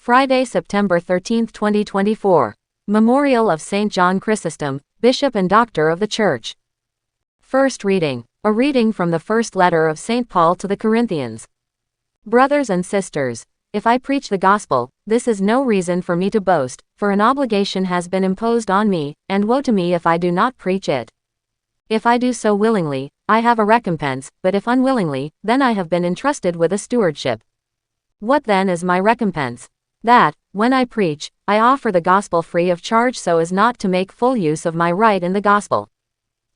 Friday, September 13, 2024. Memorial of St. John Chrysostom, Bishop and Doctor of the Church. First reading. A reading from the first letter of St. Paul to the Corinthians. Brothers and sisters, if I preach the gospel, this is no reason for me to boast, for an obligation has been imposed on me, and woe to me if I do not preach it. If I do so willingly, I have a recompense, but if unwillingly, then I have been entrusted with a stewardship. What then is my recompense? That, when I preach, I offer the gospel free of charge so as not to make full use of my right in the gospel.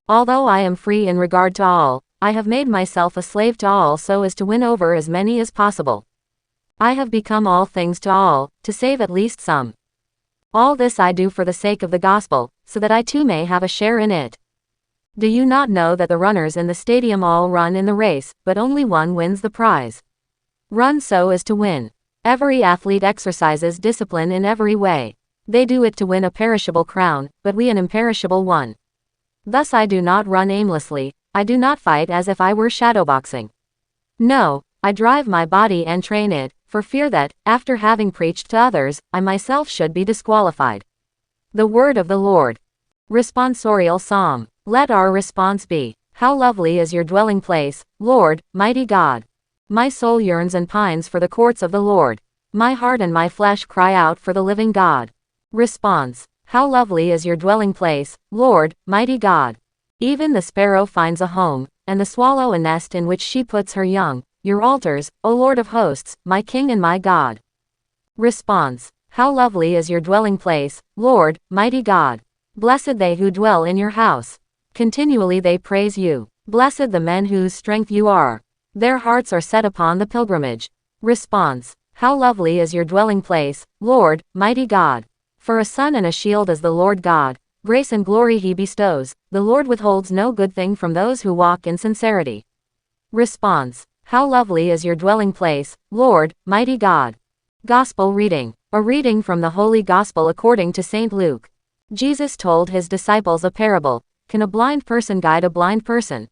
Although I am free in regard to all, I have made myself a slave to all so as to win over as many as possible. I have become all things to all, to save at least some. All this I do for the sake of the gospel, so that I too may have a share in it. Do you not know that the runners in the stadium all run in the race, but only one wins the prize? Run so as to win. Every athlete exercises discipline in every way. They do it to win a perishable crown, but we an imperishable one. Thus I do not run aimlessly, I do not fight as if I were shadowboxing. No, I drive my body and train it, for fear that, after having preached to others, I myself should be disqualified. The word of the Lord. Responsorial Psalm. Let our response be, how lovely is your dwelling place, Lord, mighty God. My soul yearns and pines for the courts of the Lord. My heart and my flesh cry out for the living God. Response. How lovely is your dwelling place, Lord, mighty God. Even the sparrow finds a home, and the swallow a nest in which she puts her young. Your altars, O Lord of hosts, my King and my God. Response. How lovely is your dwelling place, Lord, mighty God. Blessed they who dwell in your house. Continually they praise you. Blessed the men whose strength you are. Their hearts are set upon the pilgrimage. Response. How lovely is your dwelling place, Lord, mighty God. For a sun and a shield is the Lord God, grace and glory he bestows, the Lord withholds no good thing from those who walk in sincerity. Response. How lovely is your dwelling place, Lord, mighty God. Gospel reading. A reading from the Holy Gospel according to St. Luke. Jesus told his disciples a parable. Can a blind person guide a blind person?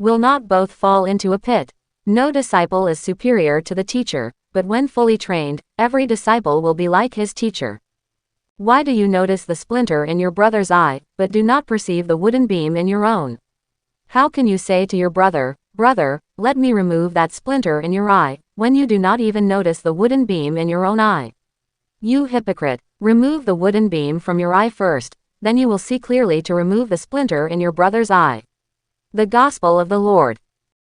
Will not both fall into a pit? No disciple is superior to the teacher, but when fully trained, every disciple will be like his teacher. Why do you notice the splinter in your brother's eye, but do not perceive the wooden beam in your own? How can you say to your brother, Brother, let me remove that splinter in your eye, when you do not even notice the wooden beam in your own eye? You hypocrite, remove the wooden beam from your eye first, then you will see clearly to remove the splinter in your brother's eye. The Gospel of the Lord.